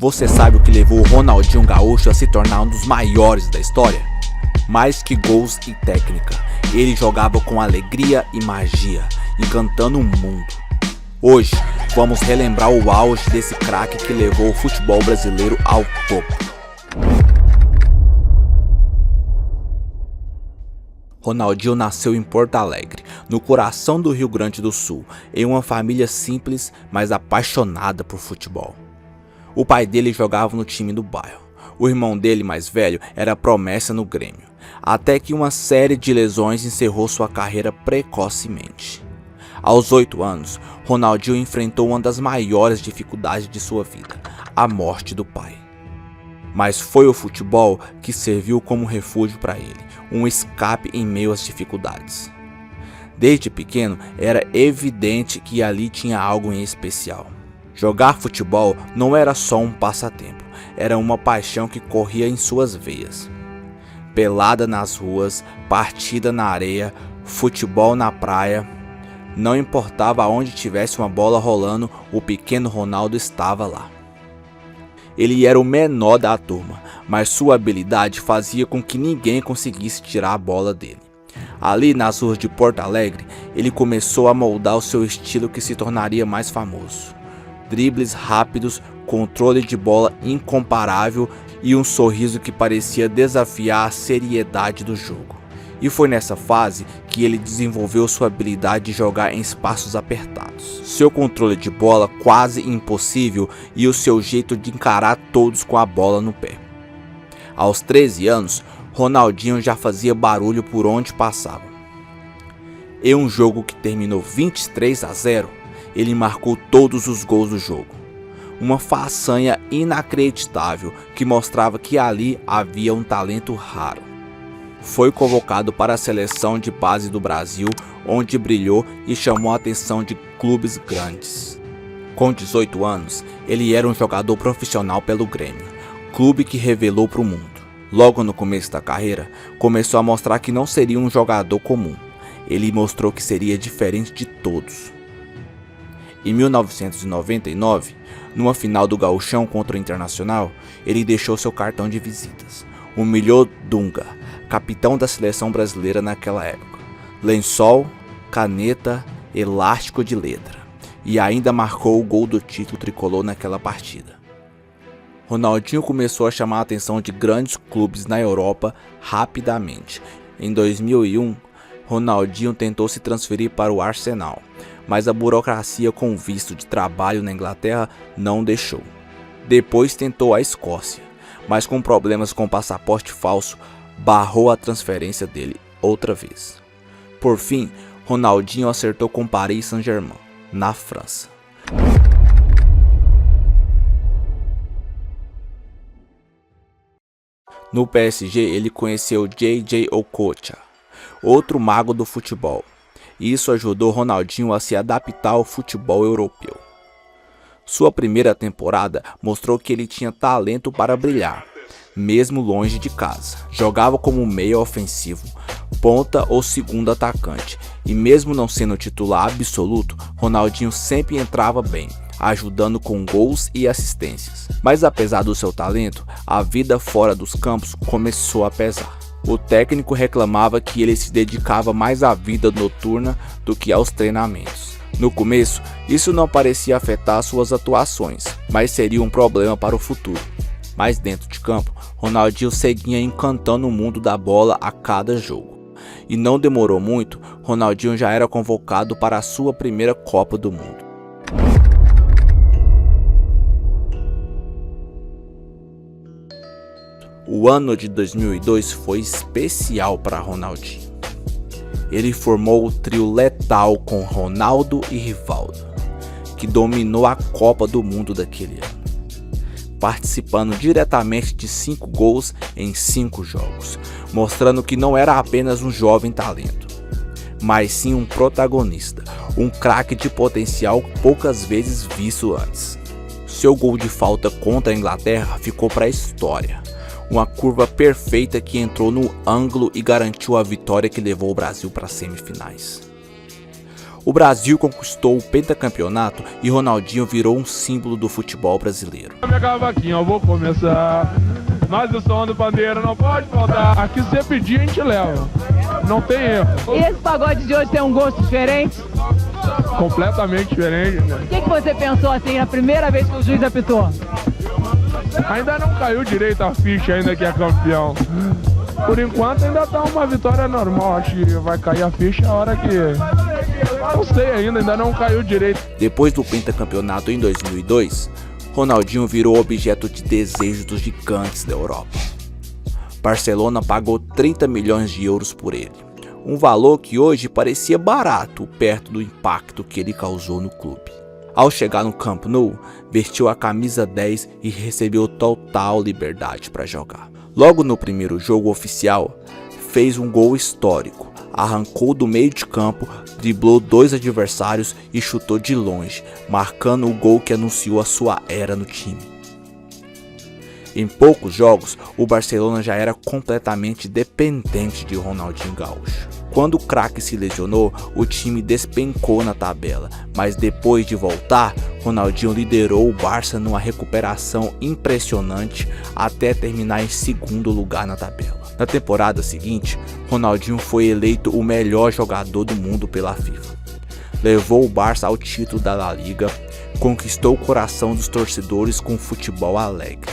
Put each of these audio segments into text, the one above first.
Você sabe o que levou o Ronaldinho Gaúcho a se tornar um dos maiores da história? Mais que gols e técnica, ele jogava com alegria e magia, encantando o mundo. Hoje, vamos relembrar o auge desse craque que levou o futebol brasileiro ao topo. Ronaldinho nasceu em Porto Alegre, no coração do Rio Grande do Sul, em uma família simples, mas apaixonada por futebol. O pai dele jogava no time do bairro. O irmão dele, mais velho, era promessa no Grêmio, até que uma série de lesões encerrou sua carreira precocemente. Aos 8 anos, Ronaldinho enfrentou uma das maiores dificuldades de sua vida, a morte do pai. Mas foi o futebol que serviu como refúgio para ele, um escape em meio às dificuldades. Desde pequeno, era evidente que ali tinha algo em especial. Jogar futebol não era só um passatempo, era uma paixão que corria em suas veias. Pelada nas ruas, partida na areia, futebol na praia. Não importava onde tivesse uma bola rolando, o pequeno Ronaldo estava lá. Ele era o menor da turma, mas sua habilidade fazia com que ninguém conseguisse tirar a bola dele. Ali nas ruas de Porto Alegre, ele começou a moldar o seu estilo que se tornaria mais famoso. Dribles rápidos, controle de bola incomparável e um sorriso que parecia desafiar a seriedade do jogo. E foi nessa fase que ele desenvolveu sua habilidade de jogar em espaços apertados. Seu controle de bola quase impossível e o seu jeito de encarar todos com a bola no pé. Aos 13 anos, Ronaldinho já fazia barulho por onde passava. Em um jogo que terminou 23-0, ele marcou todos os gols do jogo. Uma façanha inacreditável que mostrava que ali havia um talento raro. Foi convocado para a seleção de base do Brasil, onde brilhou e chamou a atenção de clubes grandes. Com 18 anos, ele era um jogador profissional pelo Grêmio, clube que revelou para o mundo. Logo no começo da carreira, começou a mostrar que não seria um jogador comum. Ele mostrou que seria diferente de todos. Em 1999, numa final do Gauchão contra o Internacional, ele deixou seu cartão de visitas. Humilhou Dunga, capitão da seleção brasileira naquela época. Lençol, caneta, elástico de letra. E ainda marcou o gol do título tricolor naquela partida. Ronaldinho começou a chamar a atenção de grandes clubes na Europa rapidamente. Em 2001, Ronaldinho tentou se transferir para o Arsenal, mas a burocracia com visto de trabalho na Inglaterra não deixou. Depois tentou a Escócia, mas com problemas com passaporte falso, barrou a transferência dele outra vez. Por fim, Ronaldinho acertou com Paris Saint-Germain, na França. No PSG, ele conheceu J.J. Okocha, outro mago do futebol. Isso ajudou Ronaldinho a se adaptar ao futebol europeu. Sua primeira temporada mostrou que ele tinha talento para brilhar, mesmo longe de casa. Jogava como meia ofensivo, ponta ou segundo atacante, e mesmo não sendo titular absoluto, Ronaldinho sempre entrava bem, ajudando com gols e assistências. Mas apesar do seu talento, a vida fora dos campos começou a pesar. O técnico reclamava que ele se dedicava mais à vida noturna do que aos treinamentos. No começo, isso não parecia afetar suas atuações, mas seria um problema para o futuro. Mas dentro de campo, Ronaldinho seguia encantando o mundo da bola a cada jogo. E não demorou muito, Ronaldinho já era convocado para a sua primeira Copa do Mundo. O ano de 2002 foi especial para Ronaldinho. Ele formou o trio letal com Ronaldo e Rivaldo, que dominou a Copa do Mundo daquele ano, participando diretamente de 5 gols em 5 jogos, mostrando que não era apenas um jovem talento, mas sim um protagonista, um craque de potencial poucas vezes visto antes. Seu gol de falta contra a Inglaterra ficou para a história. Uma curva perfeita que entrou no ângulo e garantiu a vitória que levou o Brasil para as semifinais. O Brasil conquistou o pentacampeonato e Ronaldinho virou um símbolo do futebol brasileiro. Minha cavaquinha, eu vou começar. Mas o som do pandeiro não pode faltar. Aqui você pedir, a gente leva. Não tem erro. E esse pagode de hoje tem um gosto diferente? Completamente diferente, né? O que você pensou assim na primeira vez que o juiz apitou? Ainda não caiu direito a ficha ainda que é campeão. Por enquanto ainda tá uma vitória normal. Acho que vai cair a ficha a hora que... Não sei ainda não caiu direito. Depois do pentacampeonato em 2002, Ronaldinho virou objeto de desejo dos gigantes da Europa. Barcelona pagou 30 milhões de euros por ele, um valor que hoje parecia barato perto do impacto que ele causou no clube. Ao chegar no Camp Nou, vestiu a camisa 10 e recebeu total liberdade para jogar. Logo no primeiro jogo oficial, fez um gol histórico, arrancou do meio de campo, driblou 2 adversários e chutou de longe, marcando o gol que anunciou a sua era no time. Em poucos jogos, o Barcelona já era completamente dependente de Ronaldinho Gaúcho. Quando o craque se lesionou, o time despencou na tabela, mas depois de voltar, Ronaldinho liderou o Barça numa recuperação impressionante até terminar em segundo lugar na tabela. Na temporada seguinte, Ronaldinho foi eleito o melhor jogador do mundo pela FIFA. Levou o Barça ao título da La Liga, conquistou o coração dos torcedores com futebol alegre.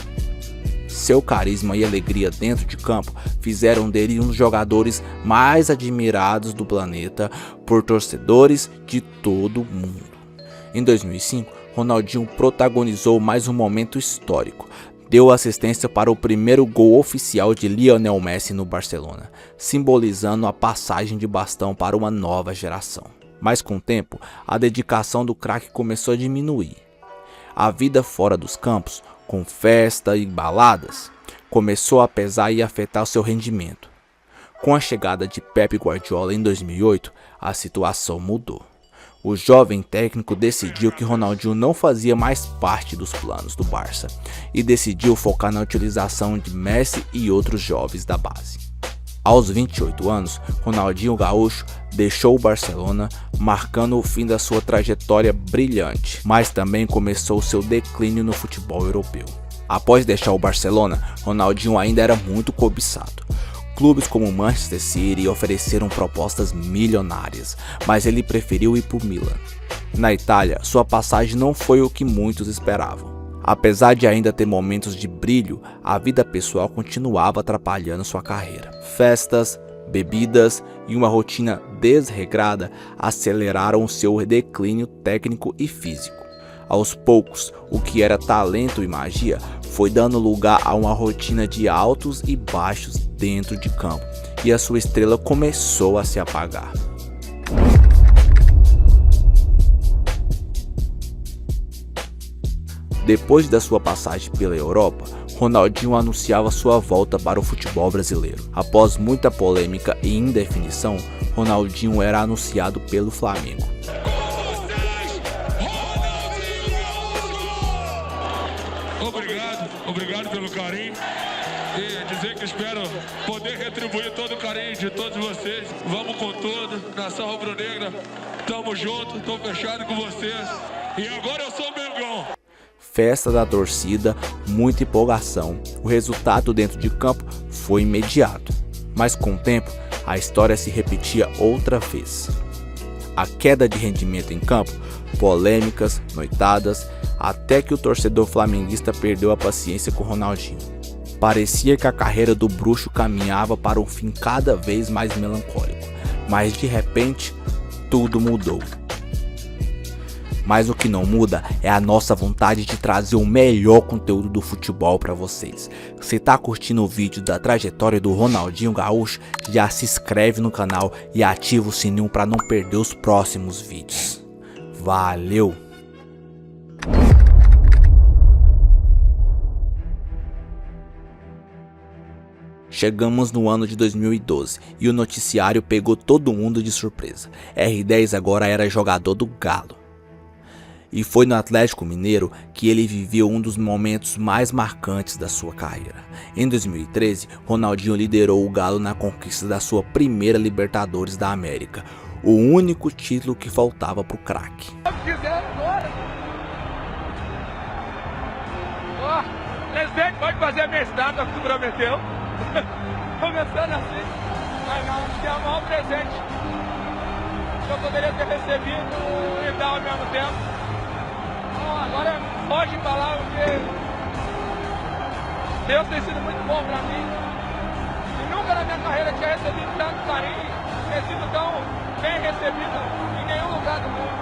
Seu carisma e alegria dentro de campo fizeram dele um dos jogadores mais admirados do planeta por torcedores de todo o mundo. Em 2005, Ronaldinho protagonizou mais um momento histórico. Deu assistência para o primeiro gol oficial de Lionel Messi no Barcelona, simbolizando a passagem de bastão para uma nova geração. Mas com o tempo, a dedicação do craque começou a diminuir. A vida fora dos campos, com festa e baladas, começou a pesar e afetar seu rendimento. Com a chegada de Pep Guardiola em 2008, a situação mudou. O jovem técnico decidiu que Ronaldinho não fazia mais parte dos planos do Barça e decidiu focar na utilização de Messi e outros jovens da base. Aos 28 anos, Ronaldinho Gaúcho deixou o Barcelona, marcando o fim da sua trajetória brilhante, mas também começou seu declínio no futebol europeu. Após deixar o Barcelona, Ronaldinho ainda era muito cobiçado. Clubes como Manchester City ofereceram propostas milionárias, mas ele preferiu ir para o Milan. Na Itália, sua passagem não foi o que muitos esperavam. Apesar de ainda ter momentos de brilho, a vida pessoal continuava atrapalhando sua carreira. Festas, bebidas e uma rotina desregrada aceleraram seu declínio técnico e físico. Aos poucos, o que era talento e magia foi dando lugar a uma rotina de altos e baixos dentro de campo, e a sua estrela começou a se apagar. Depois da sua passagem pela Europa, Ronaldinho anunciava sua volta para o futebol brasileiro. Após muita polêmica e indefinição, Ronaldinho era anunciado pelo Flamengo. Obrigado pelo carinho e dizer que espero poder retribuir todo o carinho de todos vocês. Vamos com tudo, nação rubro-negra, tamo junto, tô fechado com vocês e agora eu sou o Mengão. Festa da torcida, muita empolgação. O resultado dentro de campo foi imediato, mas com o tempo a história se repetia outra vez. A queda de rendimento em campo, polêmicas, noitadas, até que o torcedor flamenguista perdeu a paciência com Ronaldinho. Parecia que a carreira do bruxo caminhava para um fim cada vez mais melancólico, mas de repente tudo mudou. Mas o que não muda é a nossa vontade de trazer o melhor conteúdo do futebol para vocês. Se tá curtindo o vídeo da trajetória do Ronaldinho Gaúcho, já se inscreve no canal e ativa o sininho para não perder os próximos vídeos. Valeu! Chegamos no ano de 2012 e o noticiário pegou todo mundo de surpresa. R10 agora era jogador do Galo. E foi no Atlético Mineiro que ele viveu um dos momentos mais marcantes da sua carreira. Em 2013, Ronaldinho liderou o Galo na conquista da sua primeira Libertadores da América. o único título que faltava pro craque. Presidente, pode fazer a minha estátua que tu prometeu. Começando assim, mas não, acho que é o maior presente que eu poderia ter recebido e dar ao mesmo tempo. Então, agora foge de palavras, porque Deus tem sido muito bom pra mim. E nunca na minha carreira tinha recebido tanto carinho, ter sido tão bem recebido em nenhum lugar do mundo.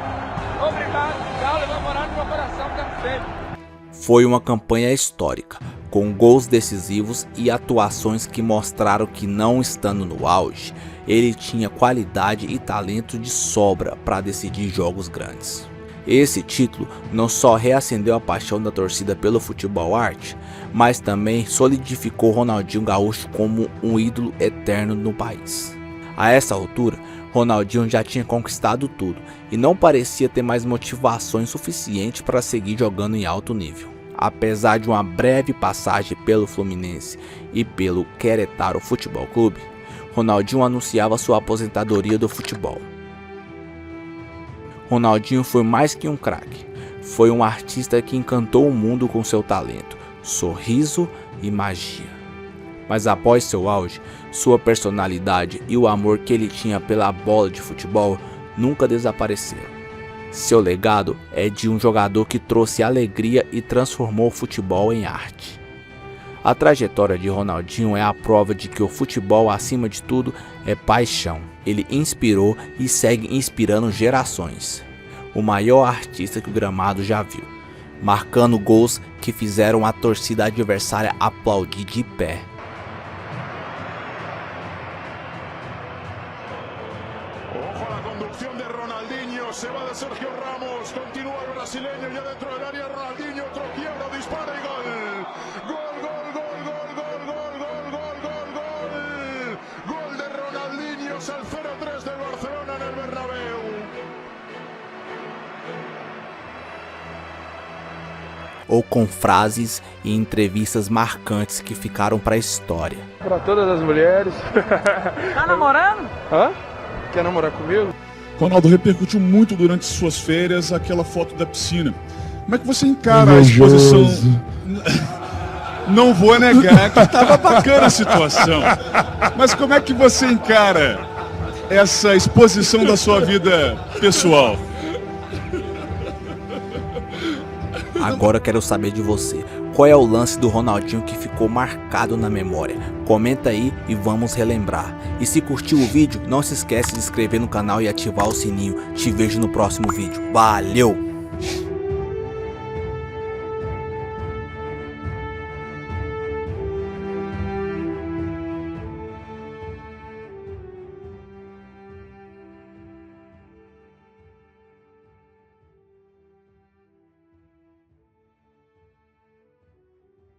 Obrigado, Galo, vai morar no meu coração sempre. Foi uma campanha histórica, com gols decisivos e atuações que mostraram que, não estando no auge, ele tinha qualidade e talento de sobra para decidir jogos grandes. Esse título não só reacendeu a paixão da torcida pelo futebol arte, mas também solidificou Ronaldinho Gaúcho como um ídolo eterno no país. A essa altura, Ronaldinho já tinha conquistado tudo e não parecia ter mais motivações suficientes para seguir jogando em alto nível. Apesar de uma breve passagem pelo Fluminense e pelo Querétaro Futebol Clube, Ronaldinho anunciava sua aposentadoria do futebol. Ronaldinho foi mais que um craque, foi um artista que encantou o mundo com seu talento, sorriso e magia. Mas após seu auge, sua personalidade e o amor que ele tinha pela bola de futebol nunca desapareceram. Seu legado é de um jogador que trouxe alegria e transformou o futebol em arte. A trajetória de Ronaldinho é a prova de que o futebol, acima de tudo, é paixão. Ele inspirou e segue inspirando gerações. O maior artista que o gramado já viu, marcando gols que fizeram a torcida adversária aplaudir de pé. Ojo a la conducción de Ronaldinho, se va de Sergio Ramos, continúa el brasileño ya dentro del área, Ronaldinho, otro izquierdo, dispara y gol. Gol, gol, gol, gol, gol, gol, gol, gol, gol, gol. Gol de Ronaldinho, al 0-3 del Barcelona en el Bernabéu. Ou com frases e entrevistas marcantes que ficaram para a história. Para todas as mulheres. Tá namorando? Hã? Quer namorar comigo? Ronaldo, repercutiu muito durante suas férias aquela foto da piscina. Como é que você encara a exposição? Não vou negar que estava bacana a situação. Mas como é que você encara essa exposição da sua vida pessoal? Agora quero saber de você. Qual é o lance do Ronaldinho que ficou marcado na memória? Comenta aí e vamos relembrar. E se curtiu o vídeo, não se esquece de se inscrever no canal e ativar o sininho. Te vejo no próximo vídeo. Valeu!